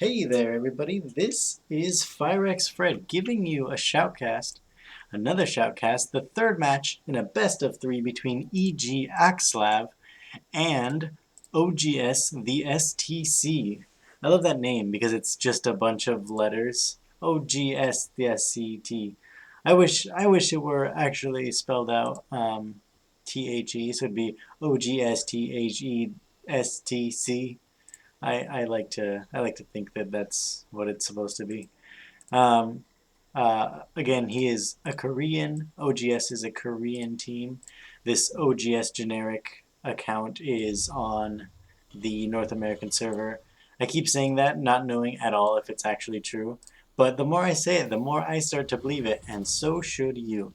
Hey there, everybody. This is Firex Fred giving you a shoutcast, another shoutcast, the third match in a best of three between EGAxslav and oGsStc. I love that name because it's just a bunch of letters. oGsStc. I wish it were actually spelled out THE, so it'd be oGsTHESTC. I like to think that that's what it's supposed to be. Um, again, he is a Korean. OGS is a Korean team. This OGS generic account is on the North American server. I keep saying that, not knowing at all if it's actually true. But the more I say it, the more I start to believe it, and so should you.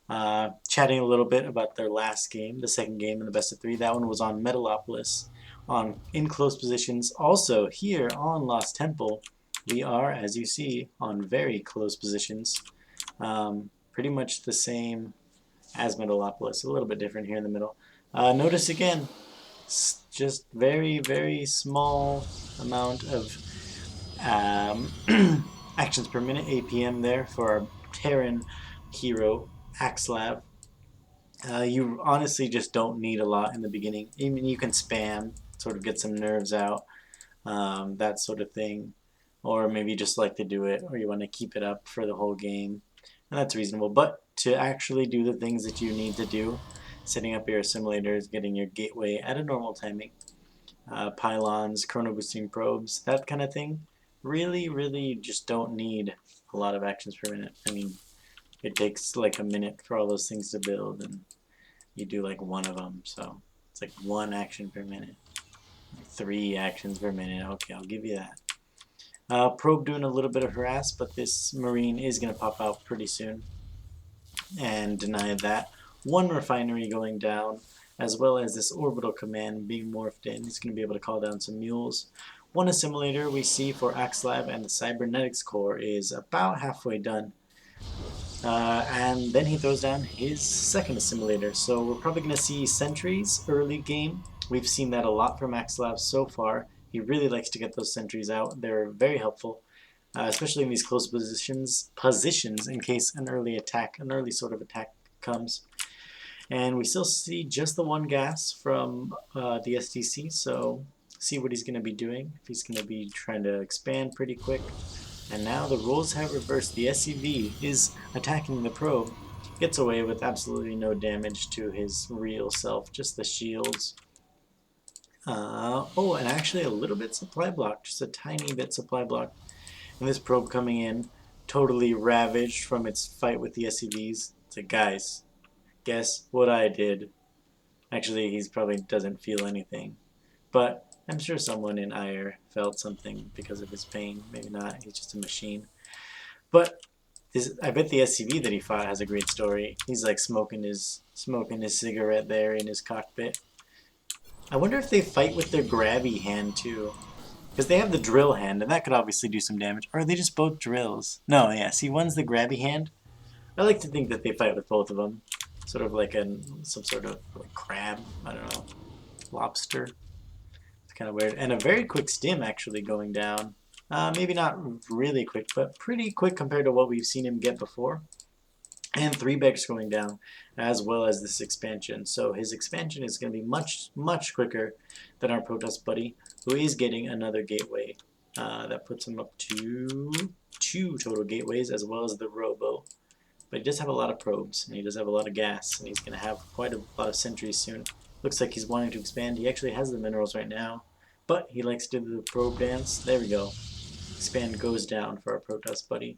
Chatting a little bit about their last game, the second game in the best of three. That one was on Metalopolis, on in close positions. Also here on Lost Temple, we are, as you see, on very close positions. Pretty much the same as Metalopolis, a little bit different here in the middle. Notice again, just very, very small amount of actions per minute, APM there for our Terran hero, Axlav. You honestly just don't need a lot in the beginning. Even you can spam, sort of get some nerves out, that sort of thing. Or maybe you just like to do it, or you want to keep it up for the whole game. And that's reasonable. But to actually do the things that you need to do, setting up your simulators, getting your gateway at a normal timing, pylons, chrono boosting probes, that kind of thing, really, really you just don't need a lot of actions per minute. I mean, it takes like a minute for all those things to build, and you do like one of them, so it's like 1 action per minute. 3 actions per minute. Okay, I'll give you that. Probe doing a little bit of harass, but this Marine is going to pop out pretty soon and deny that. 1 refinery going down, as well as this orbital command being morphed in. He's going to be able to call down some mules. 1 assimilator we see for Axlav and the cybernetics core is about halfway done. And then he throws down his second assimilator. So we're probably going to see sentries early game. We've seen that a lot from Xel'naga so far. He really likes to get those sentries out. They're very helpful, especially in these close positions in case an early sort of attack comes. And we still see just the 1 gas from the STC, so see what he's going to be doing. If he's going to be trying to expand pretty quick. And now the roles have reversed. The SCV is attacking the probe. Gets away with absolutely no damage to his real self, just the shields. Oh, and actually a little bit supply block, just a tiny bit supply block. And this probe coming in, totally ravaged from its fight with the SCVs. It's like, guys, guess what I did? Actually, he probably doesn't feel anything. But I'm sure someone in Ire felt something because of his pain. Maybe not. He's just a machine. But I bet the SCV that he fought has a great story. He's like smoking his cigarette there in his cockpit. I wonder if they fight with their grabby hand too, because they have the drill hand, and that could obviously do some damage. Or are they just both drills? No, yeah. See, one's the grabby hand. I like to think that they fight with both of them, sort of like some sort of like crab. I don't know, lobster. Kind of weird. And a very quick stim actually going down. Maybe not really quick, but pretty quick compared to what we've seen him get before. And 3 Begs going down, as well as this expansion. So his expansion is going to be much, much quicker than our Protoss buddy, who is getting another gateway. That puts him up to 2 total gateways, as well as the Robo. But he does have a lot of probes, and he does have a lot of gas, and he's going to have quite a lot of sentries soon. Looks like he's wanting to expand. He actually has the minerals right now, but he likes to do the probe dance. There we go. Expand goes down for our Protoss buddy.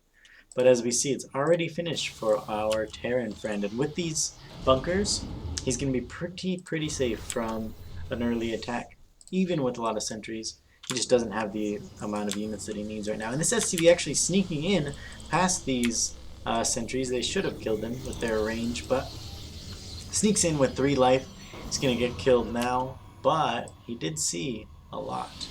But as we see, it's already finished for our Terran friend. And with these bunkers, he's going to be pretty safe from an early attack, even with a lot of sentries. He just doesn't have the amount of units that he needs right now. And this SCV actually sneaking in past these sentries. They should have killed him with their range, but sneaks in with 3 life. He's going to get killed now, but he did see a lot.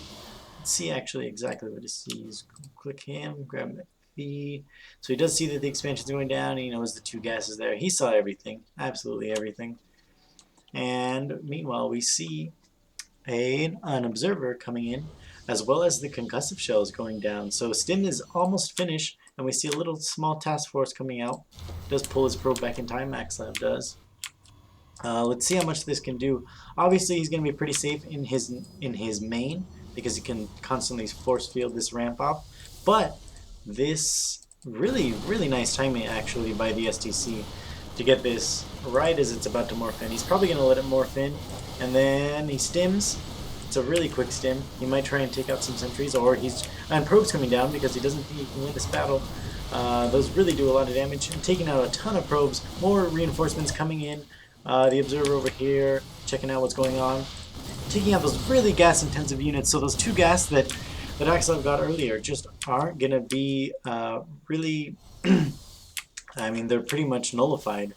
Let's see actually exactly what he sees. Click him, grab the. So he does see that the expansion's going down. He knows the 2 gases there. He saw everything, absolutely everything. And meanwhile, we see an observer coming in as well as the concussive shells going down. So Stim is almost finished, and we see a little small task force coming out. Does pull his probe back in time, EGAxslav does. Let's see how much this can do. Obviously, he's going to be pretty safe in his main because he can constantly force field this ramp off. But this really nice timing actually by the STC to get this right as it's about to morph in. He's probably going to let it morph in, and then he stims. It's a really quick stim. He might try and take out some sentries, or and probe's coming down because he doesn't think he can win this battle. Those really do a lot of damage. And taking out a ton of probes, more reinforcements coming in. The observer over here, checking out what's going on. Taking out those really gas-intensive units. So those 2 gas that EGAxslav got earlier just aren't going to be really... I mean, they're pretty much nullified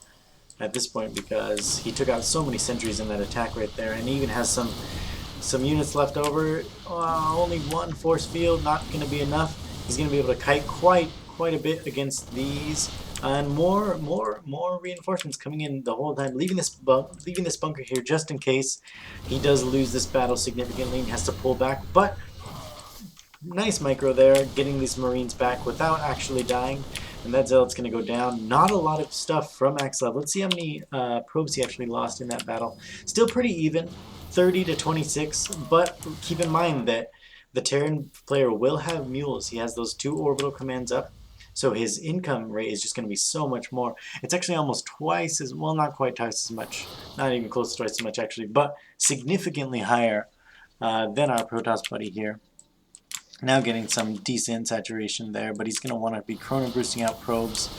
at this point because he took out so many sentries in that attack right there, and he even has some units left over. Only 1 force field, not going to be enough. He's going to be able to kite quite a bit against these, and more reinforcements coming in the whole time, leaving this bunker here just in case he does lose this battle significantly and has to pull back. But nice micro there, getting these Marines back without actually dying. And that Zealot's going to go down. Not a lot of stuff from EGAxslav. Let's see how many probes he actually lost in that battle. Still pretty even, 30 to 26. But keep in mind that the Terran player will have mules. He has those 2 orbital commands up. So his income rate is just going to be so much more. It's actually almost twice as, well, not quite twice as much. Not even close to twice as much, actually. But significantly higher than our Protoss buddy here. Now getting some decent saturation there, but he's going to want to be chrono boosting out probes.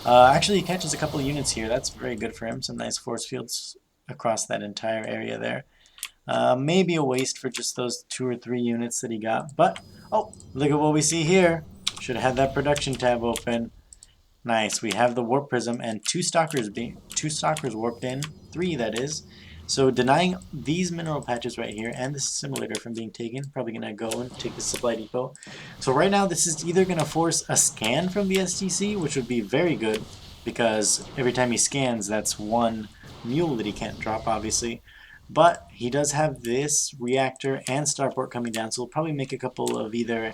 Actually, he catches a couple of units here. That's very good for him. Some nice force fields across that entire area there. Maybe a waste for just those 2 or 3 units that he got. But, oh, look at what we see here. Should have had that production tab open. Nice. We have the warp prism and 2 stalkers warped in. 3, that is. So denying these mineral patches right here and this simulator from being taken, probably going to go and take the supply depot. So right now this is either going to force a scan from the STC, which would be very good, because every time he scans that's 1 mule that he can't drop, obviously. But he does have this reactor and starport coming down, so we'll probably make a couple of either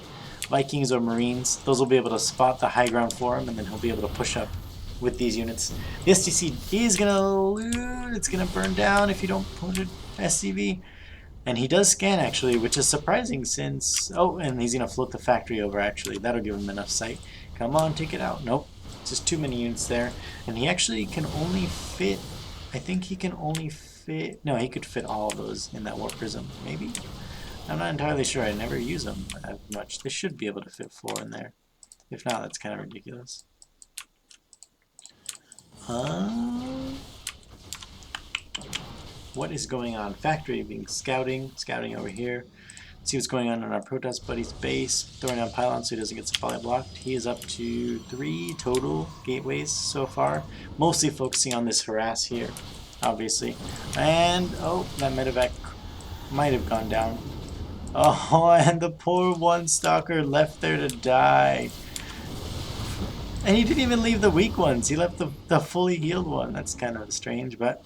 Vikings or Marines. Those will be able to spot the high ground for him, and then he'll be able to push up with these units. The STC is going to loot. It's going to burn down if you don't put an SCV. And he does scan, actually, which is surprising since... Oh, and he's going to float the factory over, actually. That'll give him enough sight. Come on, take it out. Nope. Just too many units there. And he actually can only fit... I think he can only fit... No, he could fit all of those in that warp prism. Maybe? I'm not entirely sure. I never use them that much. They should be able to fit 4 in there. If not, that's kind of ridiculous. What is going on? Factory being scouting over here. See what's going on our Protoss buddy's base. Throwing down pylons so he doesn't get supply blocked. He is up to 3 total gateways so far. Mostly focusing on this harass here, obviously. And, oh, that medevac might have gone down. Oh, and the poor 1 stalker left there to die. And he didn't even leave the weak ones. He left the fully healed one. That's kind of strange, but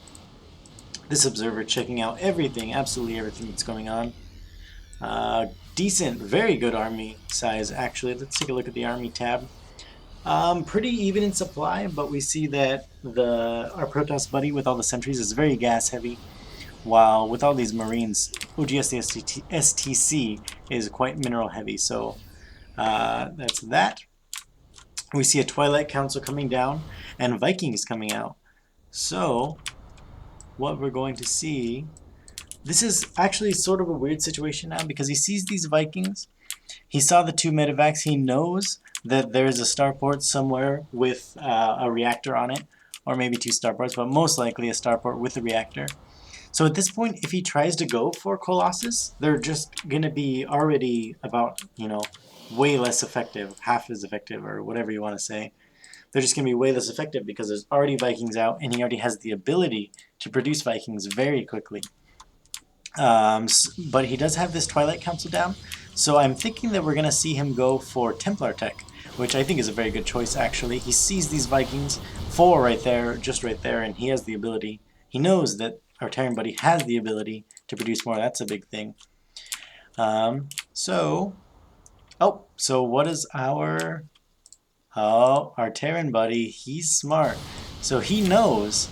this observer checking out everything, absolutely everything that's going on. Decent, very good army size, actually. Let's take a look at the army tab. Pretty even in supply, but we see that our Protoss buddy with all the sentries is very gas heavy, while with all these Marines, oGsStc is quite mineral heavy. So that's that. We see a Twilight Council coming down and Vikings coming out. So what we're going to see, this is actually sort of a weird situation now because he sees these Vikings. He saw the 2 medevacs. He knows that there's a starport somewhere with a reactor on it, or maybe 2 starports, but most likely a starport with a reactor. So at this point, if he tries to go for Colossus, they're just going to be already about, you know, way less effective, half as effective, or whatever you want to say. They're just going to be way less effective because there's already Vikings out, and he already has the ability to produce Vikings very quickly. But he does have this Twilight Council down, so I'm thinking that we're going to see him go for Templar Tech, which I think is a very good choice, actually. He sees these Vikings, 4 right there, just right there, and he has the ability. He knows that our Terran buddy has the ability to produce more. That's a big thing. So what is our Terran buddy? He's smart. So he knows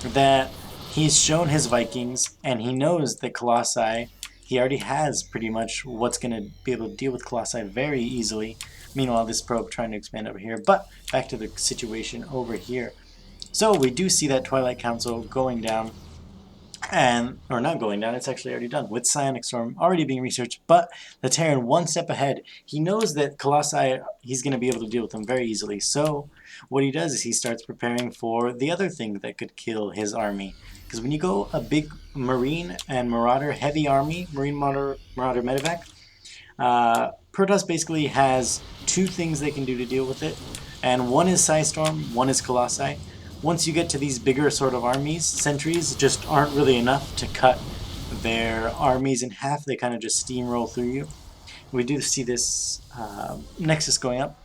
that he's shown his Vikings, and he knows that Colossi, he already has pretty much what's going to be able to deal with Colossi very easily. Meanwhile, this probe trying to expand over here. But back to the situation over here. So we do see that Twilight Council going down, or not going down, it's actually already done, with Psionic Storm already being researched, but the Terran one step ahead. He knows that Colossi, he's going to be able to deal with them very easily, so what he does is he starts preparing for the other thing that could kill his army. Because when you go a big Marine and Marauder heavy army, Marine Marauder Medevac, Protoss basically has two things they can do to deal with it, and one is Psystorm, one is Colossi. Once you get to these bigger sort of armies, sentries just aren't really enough to cut their armies in half. They kind of just steamroll through you. We do see this Nexus going up,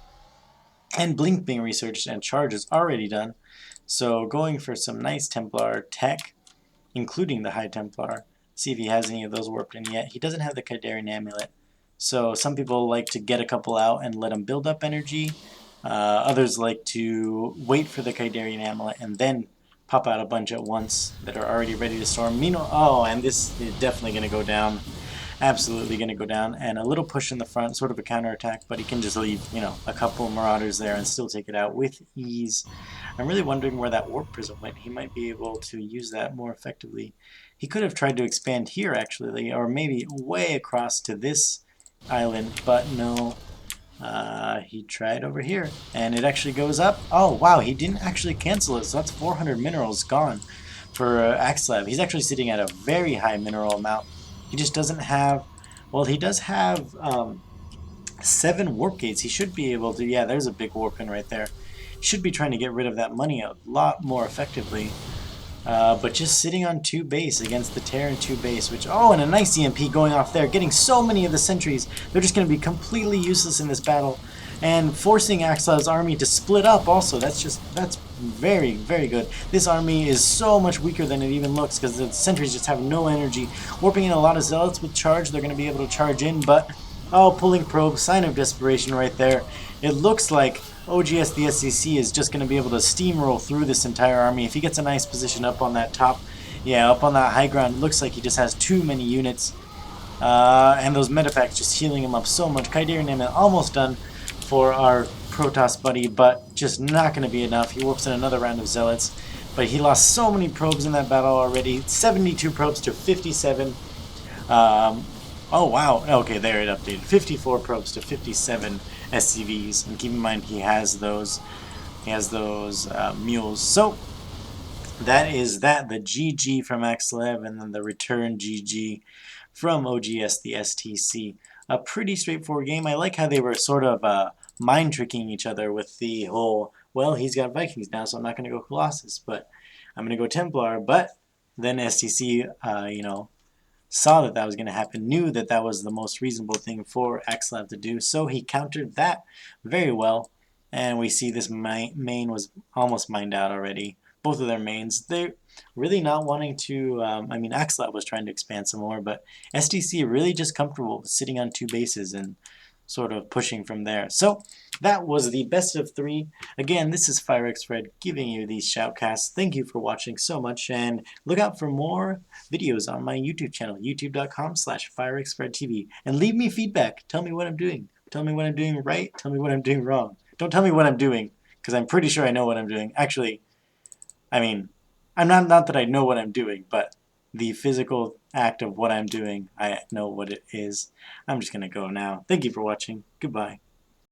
and Blink being researched, and Charge is already done. So going for some nice Templar tech, including the High Templar. See if he has any of those warped in yet. He doesn't have the Kydarian Amulet. So some people like to get a couple out and let them build up energy. Others like to wait for the Kydarian Amulet and then pop out a bunch at once that are already ready to storm. Meanwhile, and this is definitely going to go down. Absolutely going to go down. And a little push in the front, sort of a counterattack, but he can just leave, a couple Marauders there and still take it out with ease. I'm really wondering where that Warp Prism went. He might be able to use that more effectively. He could have tried to expand here, actually, or maybe way across to this island, but no. He tried over here, and it actually goes up. Oh, wow, he didn't actually cancel it, so that's 400 minerals gone for EGAxslav. He's actually sitting at a very high mineral amount. He just doesn't have... Well, he does have 7 warp gates. He should be able to... Yeah, there's a big warp in right there. He should be trying to get rid of that money a lot more effectively. But just sitting on 2 base against the Terran 2 base, which, oh, and a nice EMP going off there, getting so many of the sentries. They're just going to be completely useless in this battle, and forcing EGAxslav's army to split up also. That's very, very good. This army is so much weaker than it even looks, because the sentries just have no energy. Warping in a lot of zealots with charge, they're going to be able to charge in, but, oh, pulling probe, sign of desperation right there. It looks like oGsStc is just going to be able to steamroll through this entire army. If he gets a nice position up on that top, up on that high ground, it looks like he just has too many units. And those medepacks just healing him up so much. Kydarian Amulet almost done for our Protoss buddy, but just not going to be enough. He warps in another round of Zealots, but he lost so many probes in that battle already. 72 probes to 57. Oh wow, okay, there it updated. 54 probes to 57 SCVs, and keep in mind he has those mules. So that is that, the GG from EGAxslav, and then the return GG from oGsStc. A pretty straightforward game. I like how they were sort of mind tricking each other with the whole, well, he's got Vikings now, so I'm not going to go Colossus, but I'm going to go Templar. But then STC, saw that was going to happen, knew that that was the most reasonable thing for EGAxslav to do, so he countered that very well, and we see this main was almost mined out already. Both of their mains, they're really not wanting to, EGAxslav was trying to expand some more, but STC really just comfortable with sitting on 2 bases and sort of pushing from there. So that was the best of 3. Again, this is FireXFred giving you these shoutcasts. Thank you for watching so much, and look out for more videos on my YouTube channel, youtube.com/FireXFredTV. And leave me feedback. Tell me what I'm doing. Tell me what I'm doing right. Tell me what I'm doing wrong. Don't tell me what I'm doing, because I'm pretty sure I know what I'm doing. Actually, I'm not that I know what I'm doing, but the physical act of what I'm doing, I know what it is. I'm just going to go now. Thank you for watching. Goodbye.